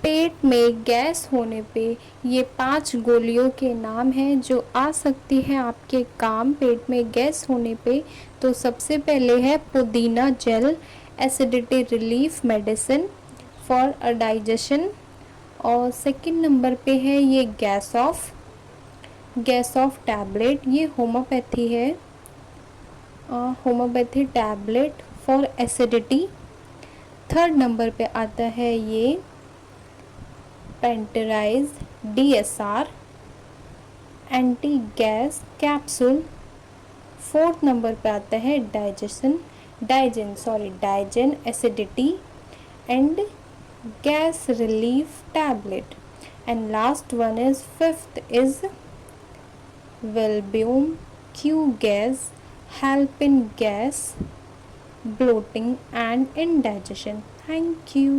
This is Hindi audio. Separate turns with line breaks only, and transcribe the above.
पेट में गैस होने पे ये 5 गोलियों के नाम हैं जो आ सकती हैं आपके काम पेट में गैस होने पे। तो सबसे पहले है पुदीना gel, acidity relief medicine for a digestion. और सेकंड नंबर पे है ये गैस ऑफ टैबलेट, ये होम्योपैथी है, homeopathy tablet for acidity. Third number पे आता है ये पेंटराइज DSR anti gas capsule. Fourth number पे आता है Digene acidity and gas relief tablet. And last one is fifth is वेलब्यूम Q gas help in gas bloating and indigestion. Thank you.